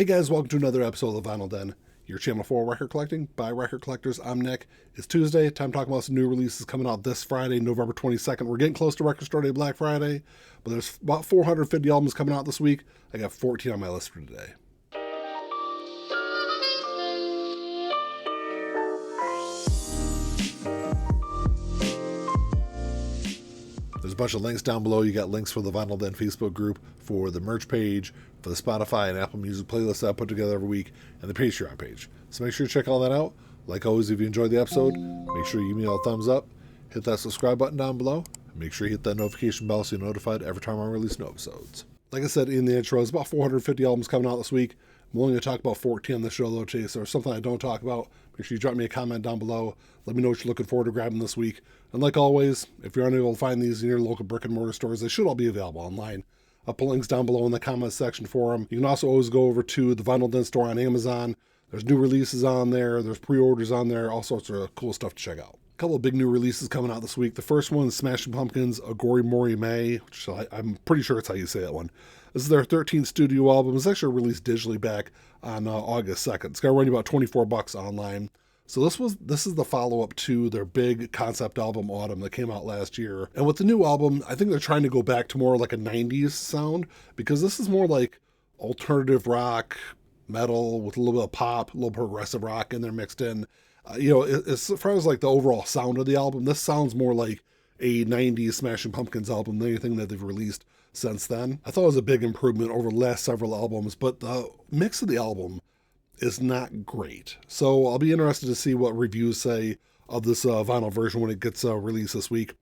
Hey guys, welcome to another episode of the Vinyl Den, your channel for record collecting by record collectors. I'm Nick. It's Tuesday, time to talk about some new releases coming out this Friday, November 22nd. We're getting close to Record Store Day, Black Friday, but there's about 450 albums coming out this week. I got 14 on my list for today. There's a bunch of links down below. You got links for the Vinyl Den Facebook group, for the merch page, for the Spotify and Apple Music playlist that I put together every week, and the Patreon page. So make sure you check all that out. Like always, if you enjoyed the episode, make sure you give me a thumbs up, hit that subscribe button down below, and make sure you hit that notification bell so you're notified every time I release new episodes. Like I said in the intro, there's about 450 albums coming out this week. I'm only going to talk about 14 on the show, though, Chase. Or something I don't talk about, make sure you drop me a comment down below. Let me know what you're looking forward to grabbing this week. And like always, if you're unable to find these in your local brick and mortar stores, they should all be available online. I'll put links down below in the comments section for them. You can also always go over to the Vinyl Den store on Amazon. There's new releases on there. There's pre-orders on there. All sorts of cool stuff to check out. A couple of big new releases coming out this week. The first one is Smashing Pumpkins' Aghori, Mhori, May, which I'm pretty sure it's how you say that one. This is their 13th studio album. It's actually released digitally back on August 2nd. It's going to run you about $24 online. So this is the follow-up to their big concept album, Autumn, that came out last year. And with the new album, I think they're trying to go back to more like a 90s sound, because this is more like alternative rock, metal, with a little bit of pop, a little progressive rock in there mixed in. As far as like the overall sound of the album, this sounds more like a 90s Smashing Pumpkins album than anything that they've released since then. I thought it was a big improvement over the last several albums, but the mix of the album is not great. So I'll be interested to see what reviews say of this vinyl version when it gets released this week.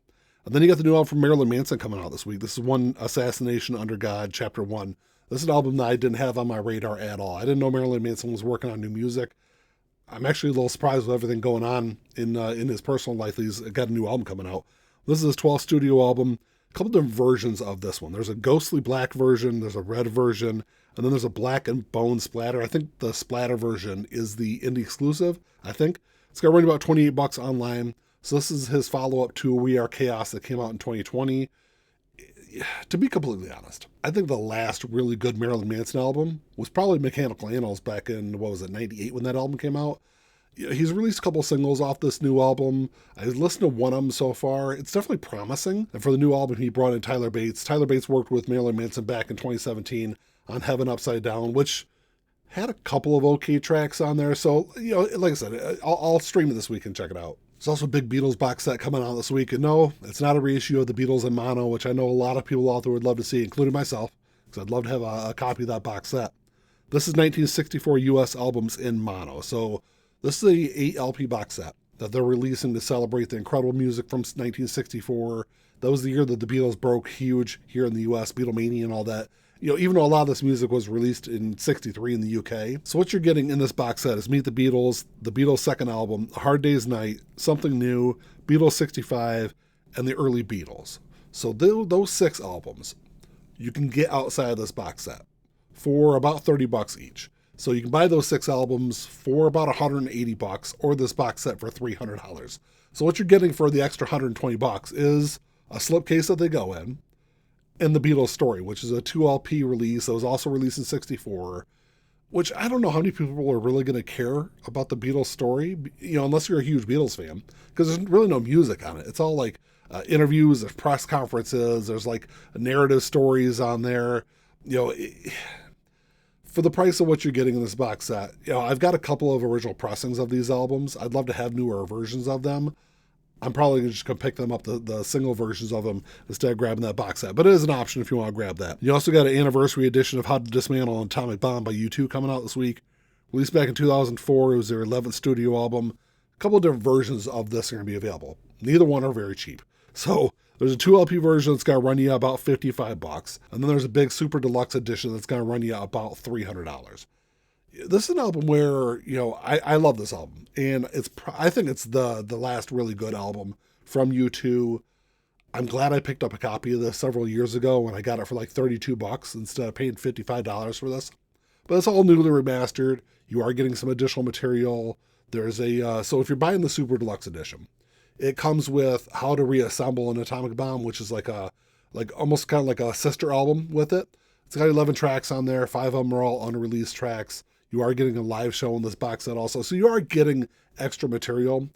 And then you got the new album from Marilyn Manson coming out this week. This is one Assassination Under God, Chapter 1. This is an album that I didn't have on my radar at all. I didn't know Marilyn Manson was working on new music. I'm actually a little surprised with everything going on in his personal life. He's got a new album coming out. This is his 12th studio album. A couple different versions of this one. There's a ghostly black version, there's a red version, and then there's a black and bone splatter. I think the splatter version is the indie exclusive, I think. It's going to run about $28 online. So this is his follow-up to We Are Chaos that came out in 2020. To be completely honest, I think the last really good Marilyn Manson album was probably Mechanical Animals back in, 98 when that album came out. He's released a couple singles off this new album. I've listened to one of them so far. It's definitely promising. And for the new album, he brought in Tyler Bates. Tyler Bates worked with Marilyn Manson back in 2017 on Heaven Upside Down, which had a couple of okay tracks on there. So, like I said, I'll stream it this week and check it out. There's also a big Beatles box set coming out this week. And no, it's not a reissue of the Beatles in mono, which I know a lot of people out there would love to see, including myself, because I'd love to have a copy of that box set. This is 1964 U.S. albums in mono. So this is a 8 LP box set that they're releasing to celebrate the incredible music from 1964. That was the year that the Beatles broke huge here in the U.S., Beatlemania and all that. Even though a lot of this music was released in 63 in the UK. So what you're getting in this box set is Meet the Beatles' second album, A Hard Day's Night, Something New, Beatles 65, and the early Beatles. So those 6 albums you can get outside of this box set for about $30 each. So you can buy those 6 albums for about $180 or this box set for $300. So what you're getting for the extra $120 is a slipcase that they go in, and the Beatles Story, which is a 2 LP release that was also released in 64, which I don't know how many people are really going to care about the Beatles Story, unless you're a huge Beatles fan, because there's really no music on it. It's all like interviews, there's press conferences, there's like narrative stories on there. For the price of what you're getting in this box set, I've got a couple of original pressings of these albums. I'd love to have newer versions of them. I'm probably just going to pick them up, the single versions of them, instead of grabbing that box set. But it is an option if you want to grab that. You also got an anniversary edition of How to Dismantle an Atomic Bomb by U2 coming out this week. Released back in 2004. It was their 11th studio album. A couple of different versions of this are going to be available. Neither one are very cheap. So there's a 2 LP version that's going to run you about $55. And then there's a big super deluxe edition that's going to run you about $300. This is an album where, I love this album, and I think it's the last really good album from U2. I'm glad I picked up a copy of this several years ago when I got it for like $32 instead of paying $55 for this. But it's all newly remastered. You are getting some additional material. There's so if you're buying the super deluxe edition, it comes with How to Reassemble an Atomic Bomb, which is like almost kind of like a sister album with it. It's got 11 tracks on there. 5 of them are all unreleased tracks. You are getting a live show in this box set also. So you are getting extra material.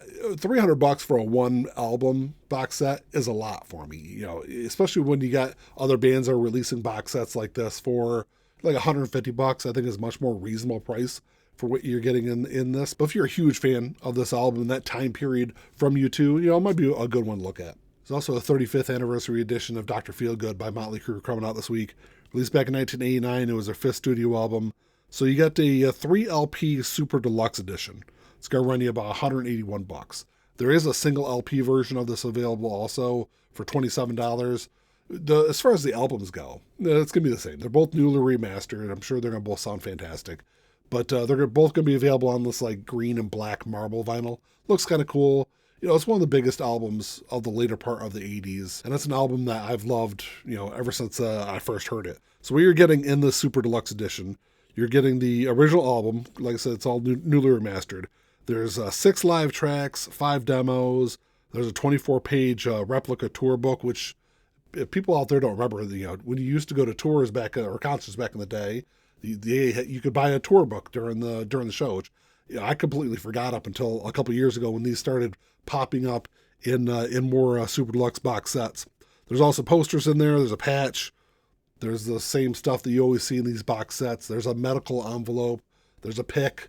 $300 for a one album box set is a lot for me, you know, especially when you got other bands that are releasing box sets like this for like $150. I think is a much more reasonable price for what you're getting in this. But if you're a huge fan of this album, that time period from U2, you know, it might be a good one to look at. There's also a 35th anniversary edition of Dr. Feelgood by Motley Crue coming out this week. Released back in 1989, it was their 5th studio album. So you got a 3 LP super deluxe edition. It's going to run you about $181. There is a single LP version of this available also for $27. As far as the albums go, it's going to be the same. They're both newly remastered. I'm sure they're going to both sound fantastic. But they're both going to be available on this like green and black marble vinyl. Looks kind of cool. You know, it's one of the biggest albums of the later part of the 80s. And it's an album that I've loved, you know, ever since I first heard it. So what you're getting in the super deluxe edition, you're getting the original album. Like I said, it's all newly remastered. There's 6 live tracks, 5 demos. There's a 24-page replica tour book, which if people out there don't remember, you know, when you used to go to tours back or concerts back in the day, you could buy a tour book during the show, which, you know, I completely forgot up until a couple of years ago when these started popping up in more super deluxe box sets. There's also posters in there. There's a patch. There's the same stuff that you always see in these box sets. There's a medical envelope. There's a pick.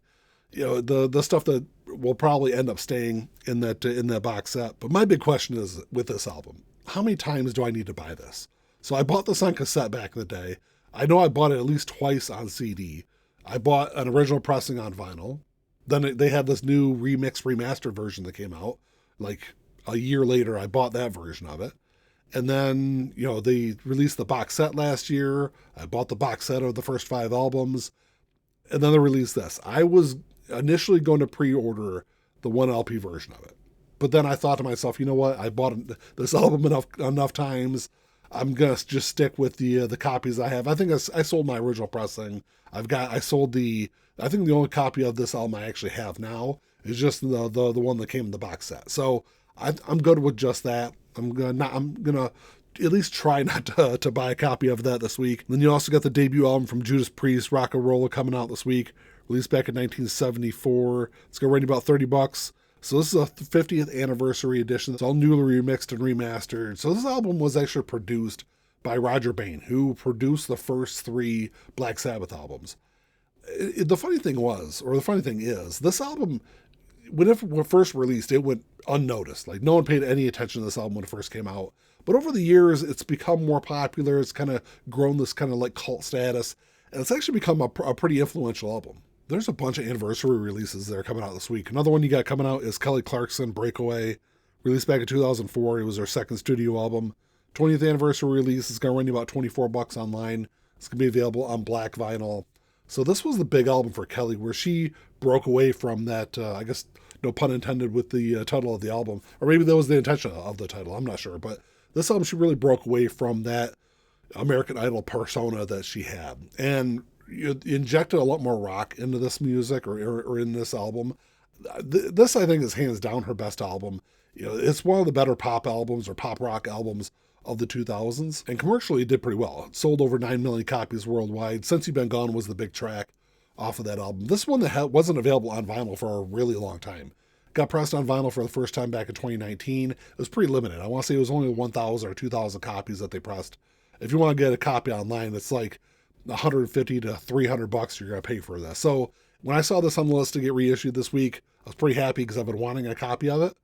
You know, the stuff that will probably end up staying in that box set. But my big question is with this album, how many times do I need to buy this? So I bought this on cassette back in the day. I know I bought it at least twice on CD. I bought an original pressing on vinyl. Then they had this new remastered version that came out. Like a year later, I bought that version of it. And then, you know, they released the box set last year. I bought the box set of the first 5 albums. And then they released this. I was initially going to pre-order the 1 LP version of it. But then I thought to myself, you know what? I bought this album enough times. I'm going to just stick with the copies I have. I think I sold my original pressing. I think the only copy of this album I actually have now is just the one that came in the box set. So I'm good with just that. I'm gonna at least try not to buy a copy of that this week. Then you also got the debut album from Judas Priest, Rocka, Rolla, coming out this week. Released back in 1974. It's going to run you about $30. So this is a 50th anniversary edition. It's all newly remixed and remastered. So this album was actually produced by Roger Bain, who produced the first 3 Black Sabbath albums. The funny thing is, this album, when it was first released, it went unnoticed. Like, no one paid any attention to this album when it first came out. But over the years, it's become more popular. It's kind of grown this kind of like cult status. And it's actually become a pretty influential album. There's a bunch of anniversary releases that are coming out this week. Another one you got coming out is Kelly Clarkson, Breakaway. Released back in 2004. It was their 2nd studio album. 20th anniversary release is going to run you about $24 online. It's going to be available on black vinyl. So this was the big album for Kelly, where she broke away from that, I guess, no pun intended, with the title of the album. Or maybe that was the intention of the title. I'm not sure. But this album, she really broke away from that American Idol persona that she had. And you injected a lot more rock into this music or in this album. This, I think, is hands down her best album. You know, it's one of the better pop albums or pop rock albums of the 2000s. And commercially, it did pretty well. It sold over 9 million copies worldwide. Since You've Been Gone was the big track off of that album. This one that wasn't available on vinyl for a really long time. Got pressed on vinyl for the first time back in 2019. It was pretty limited. I want to say it was only 1,000 or 2,000 copies that they pressed. If you want to get a copy online, it's like $150 to $300 you're going to pay for this. So when I saw this on the list to get reissued this week, I was pretty happy because I've been wanting a copy of it.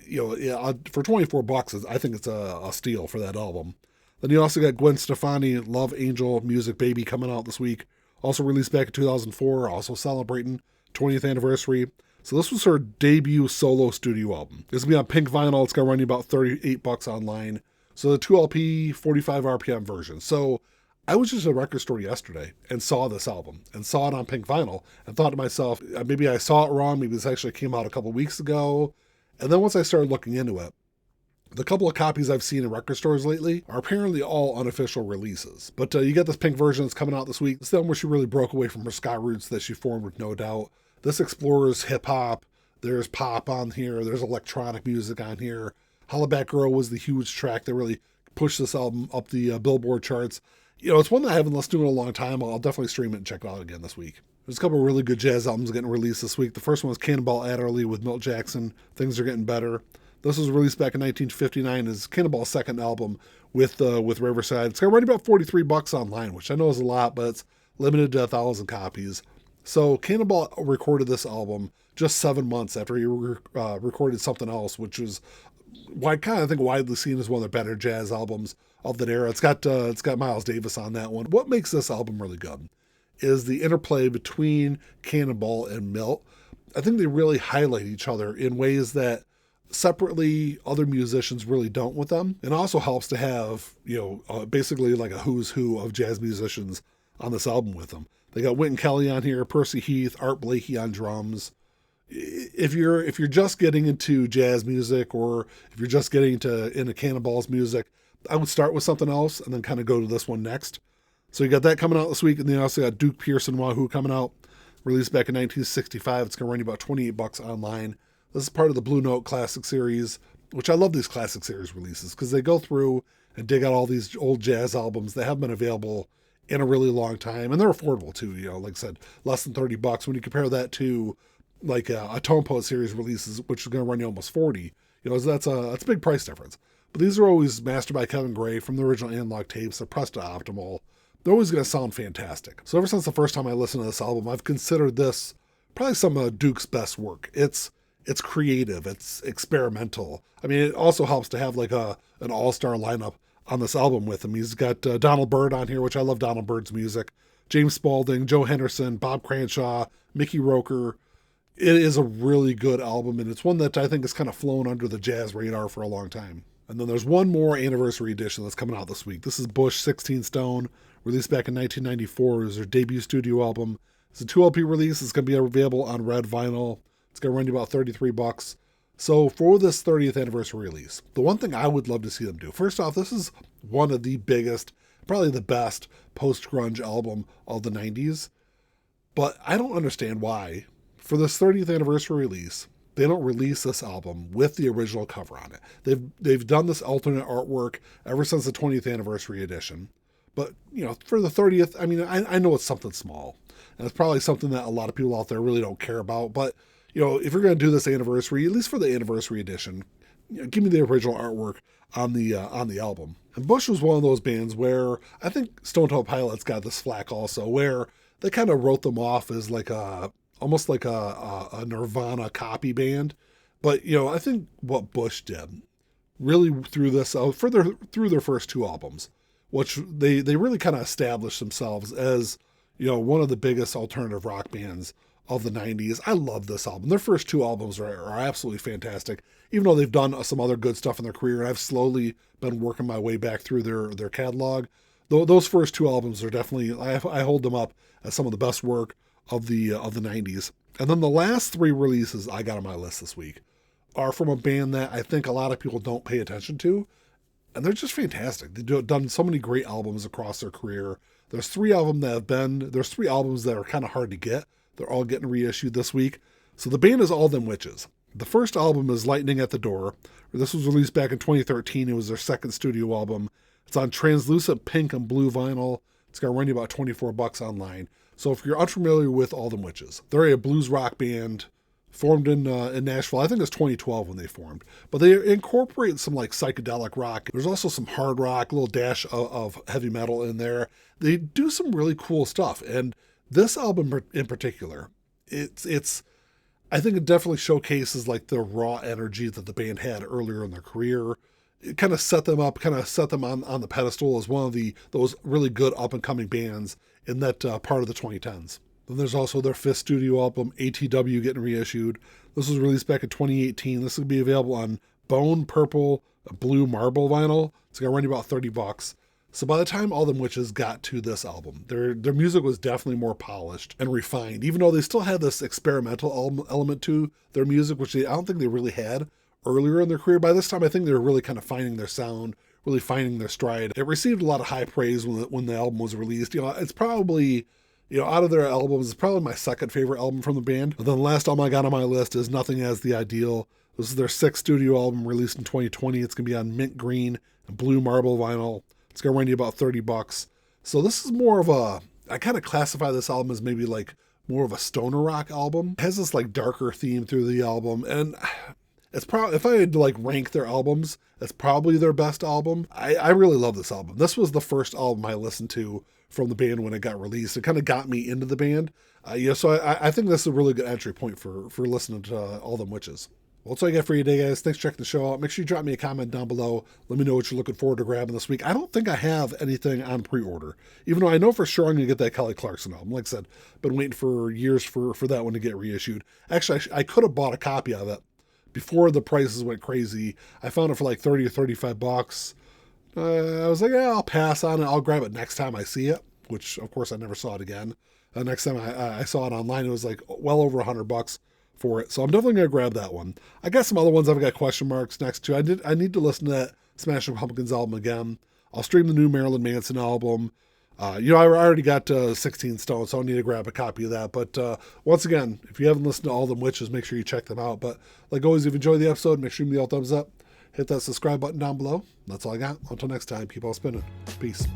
You know, yeah, for $24, I think it's a steal for that album. Then you also got Gwen Stefani, Love Angel Music Baby, coming out this week. Also released back in 2004, also celebrating 20th anniversary. So this was her debut solo studio album. It's going to be on pink vinyl. It's going to run you about $38 online. So the 2 LP, 45 RPM version. So I was just at a record store yesterday and saw this album and saw it on pink vinyl and thought to myself, maybe I saw it wrong. Maybe this actually came out a couple weeks ago. And then once I started looking into it, the couple of copies I've seen in record stores lately are apparently all unofficial releases. But you get this pink version that's coming out this week. It's the one where she really broke away from her ska roots that she formed with No Doubt. This explores hip-hop. There's pop on here. There's electronic music on here. Hollaback Girl was the huge track that really push this album up the Billboard charts. It's one that I haven't listened to in a long time. I'll definitely stream it and check it out again this week. There's a couple of really good jazz albums getting released this week. The first one was Cannonball Adderley with Milt Jackson. Things Are Getting Better. This was released back in 1959 as Cannonball's second album with Riverside. It's got right about $43 online, which I know is a lot, but it's limited to 1,000 copies. So Cannonball recorded this album just 7 months after he recorded something else, which was kind of widely seen as one of their better jazz albums of that era. It's got Miles Davis on that one. What makes this album really good is the interplay between Cannonball and Milt. I think they really highlight each other in ways that separately other musicians really don't with them. And also helps to have, basically like a who's who of jazz musicians on this album with them. They got Wynton Kelly on here, Percy Heath, Art Blakey on drums. If you're just getting into jazz music, or if you're just getting into Cannonball's music, I would start with something else and then kind of go to this one next. So you got that coming out this week, and then you also got Duke Pearson Wahoo coming out, released back in 1965. It's going to run you about $28 online. This is part of the Blue Note Classic Series, which I love these Classic Series releases because they go through and dig out all these old jazz albums that have been available in a really long time, and they're affordable too. Like I said, less than $30. When you compare that to like a Tone Poet series releases, which is going to run you almost $40, so that's a big price difference. But these are always mastered by Kevin Gray from the original analog tapes. They're pressed to optimal. They're always going to sound fantastic. So ever since the first time I listened to this album, I've considered this probably some of Duke's best work. It's creative. It's experimental. I mean, it also helps to have like an all-star lineup on this album with him. He's got Donald Byrd on here, which I love Donald Byrd's music. James Spaulding, Joe Henderson, Bob Cranshaw, Mickey Roker. It is a really good album, and it's one that I think has kind of flown under the jazz radar for a long time. And then there's one more anniversary edition that's coming out this week. This is Bush 16 Stone, released back in 1994. It was their debut studio album. It's a 2 LP release. It's going to be available on red vinyl. It's going to run you about $33. So for this 30th anniversary release, the one thing I would love to see them do, first off, this is one of the biggest, probably the best post-grunge album of the 90s. But I don't understand why, for this 30th anniversary release, they don't release this album with the original cover on it. They've done this alternate artwork ever since the 20th anniversary edition. But, for the 30th, I mean, I know it's something small. And it's probably something that a lot of people out there really don't care about. But, if you're going to do this anniversary, at least for the anniversary edition, give me the original artwork on the album. And Bush was one of those bands where I think Stone Temple Pilots got this flack also, where they kind of wrote them off as like almost like a Nirvana copy band. But, I think what Bush did really through their first 2 albums, which they really kind of established themselves as, one of the biggest alternative rock bands of the 90s. I love this album. Their first 2 albums are absolutely fantastic, even though they've done some other good stuff in their career. And I've slowly been working my way back through their catalog. Those first 2 albums are definitely, I hold them up as some of the best work of the 90s. And then the last 3 releases I got on my list this week are from a band that I think a lot of people don't pay attention to, and they're just fantastic. They've done so many great albums across their career. There's 3 albums that are kind of hard to get. They're all getting reissued this week. So the band is All Them Witches. The first album is Lightning at the Door. This was released back in 2013. It was their second studio album. It's on translucent pink and blue vinyl. It's going to run you about $24 online. So if you're unfamiliar with All Them Witches, they're a blues rock band formed in Nashville. I think it's 2012 when they formed. But they incorporate some like psychedelic rock. There's also some hard rock, a little dash of heavy metal in there. They do some really cool stuff. And this album in particular, it's I think it definitely showcases like the raw energy that the band had earlier in their career. It kind of set them up, on the pedestal as one of those really good up and coming bands in that part of the 2010s. Then there's also their 5th studio album, ATW, getting reissued. This was released back in 2018. This will be available on bone, purple, blue marble vinyl. It's going to run you about $30. So by the time All Them Witches got to this album, their music was definitely more polished and refined, even though they still had this experimental element to their music, which I don't think they really had earlier in their career. By this time, I think they were really kind of finding their sound, really finding their stride. It received a lot of high praise when the album was released. It's probably, out of their albums, it's probably my second favorite album from the band. And then the last album I got on my list is Nothing As the Ideal. This is their 6th studio album released in 2020. It's going to be on mint green blue marble vinyl. It's going to run you about $30. So this is more of a, I kind of classify this album as maybe like more of a stoner rock album. It has this like darker theme through the album, and it's probably, if I had to like rank their albums, it's probably their best album. I really love this album. This was the first album I listened to from the band when it got released. It kind of got me into the band. So I think this is a really good entry point for listening to All Them Witches. Well, that's all I got for you today, guys. Thanks for checking the show out. Make sure you drop me a comment down below. Let me know what you're looking forward to grabbing this week. I don't think I have anything on pre-order, even though I know for sure I'm going to get that Kelly Clarkson album. Like I said, been waiting for years for that one to get reissued. Actually, I could have bought a copy of it before the prices went crazy. I found it for like 30 or 35 bucks. I was like, yeah, I'll pass on it. I'll grab it next time I see it, which of course I never saw it again. Next time I saw it online, it was like well over $100 for it. So I'm definitely going to grab that one. I got some other ones I've got question marks next to. I need to listen to that Smashing Pumpkins album again. I'll stream the new Marilyn Manson album. I already got 16 Stone, so I'll need to grab a copy of that. But once again, if you haven't listened to All Them Witches, make sure you check them out. But like always, if you enjoyed the episode, make sure you give me all thumbs up. Hit that subscribe button down below. That's all I got. Until next time, keep on spinning. Peace.